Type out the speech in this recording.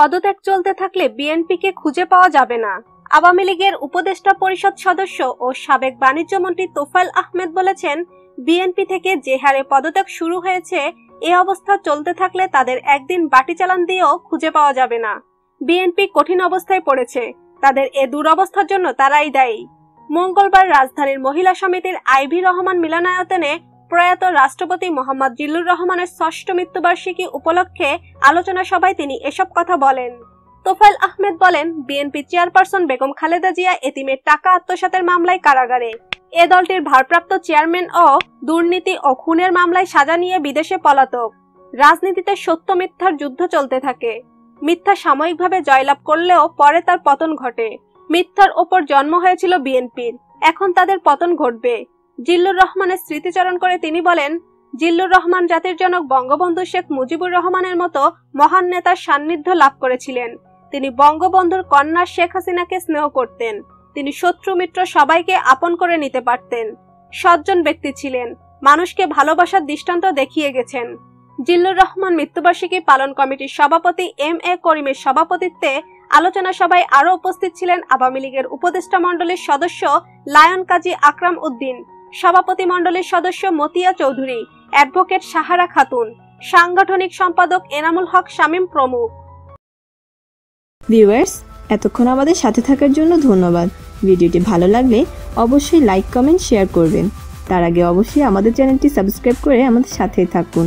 পদত্যাগ চলতে থাকলে বিএনপিকে খুঁজে পাওয়া যাবে না। আওয়ামী লীগের উপদেষ্টা পরিষদ সদস্য ও সাবেক বাণিজ্য মন্ত্রী তোফায়েল আহমেদ বলেছেন, বিএনপি থেকে যে হারে পদত্যাগ শুরু হয়েছে, এ অবস্থা চলতে থাকলে তাদের একদিন বাটি চালান দিয়েও খুঁজে পাওয়া যাবে না। বিএনপি কঠিন অবস্থায় পড়েছে, তাদের এ দুরবস্থার জন্য তারাই দায়ী। মঙ্গলবার রাজধানীর মহিলা সমিতির আইভি রহমান মিলনায়তনে প্রয়াত রাষ্ট্রপতি মোহাম্মদ জিল্লুর রহমানের ৬ষ্ঠ মৃত্যুবার্ষিকী উপলক্ষে আলোচনা সভায় তিনি এসব কথা বলেন। তোফায়েল আহমেদ বলেন, বিএনপি চেয়ারপারসন বেগম খালেদা জিয়া এতিমের টাকা আত্মসাতের মামলায় কারাগারে। এ দলটির ভারপ্রাপ্ত চেয়ারম্যান ও দুর্নীতি ও খুনের মামলায় সাজা নিয়ে বিদেশে পলাতক। রাজনীতিতে সত্য মিথ্যার যুদ্ধ চলতে থাকে। মিথ্যা সাময়িকভাবে জয়লাভ করলেও পরে তার পতন ঘটে। মিথ্যার ওপর জন্ম হয়েছিল বিএনপির, এখন তাদের পতন ঘটবে। জিল্লুর রহমানের স্মৃতিচারণ করে তিনি বলেন, জিল্লুর রহমান জাতির জনক বঙ্গবন্ধু শেখ মুজিবুর রহমানের মতো মহান নেতার সান্নিধ্য লাভ করেছিলেন। তিনি বঙ্গবন্ধুর কন্যা শেখ হাসিনাকে স্নেহ করতেন। তিনি শত্রু মিত্র সবাইকে আপন করে নিতে পারতেন। সজ্জন ব্যক্তি ছিলেন, মানুষকে ভালোবাসার দৃষ্টান্ত দেখিয়ে গেছেন। জিল্লুর রহমান মৃত্যুবার্ষিকী পালন কমিটির সভাপতি এম.এ. করিমের সভাপতিত্বে আলোচনা সভায় আরো উপস্থিত ছিলেন আওয়ামী লীগের উপদেষ্টা মণ্ডলীর সদস্য লায়ন কাজী আকরাম উদ্দিন, সভাপতি মণ্ডলীর সদস্য মতিয়া চৌধুরী, অ্যাডভোকেট সাহারা খাতুন, সাংগঠনিক সম্পাদক এনামুল হক শামীম প্রমুখ। ভিউয়ার্স, এতক্ষণ আমাদের সাথে থাকার জন্য ধন্যবাদ। ভিডিওটি ভালো লাগলে অবশ্যই লাইক, কমেন্ট, শেয়ার করবেন। তার আগে অবশ্যই আমাদের চ্যানেলটি সাবস্ক্রাইব করে আমাদের সাথেই থাকুন।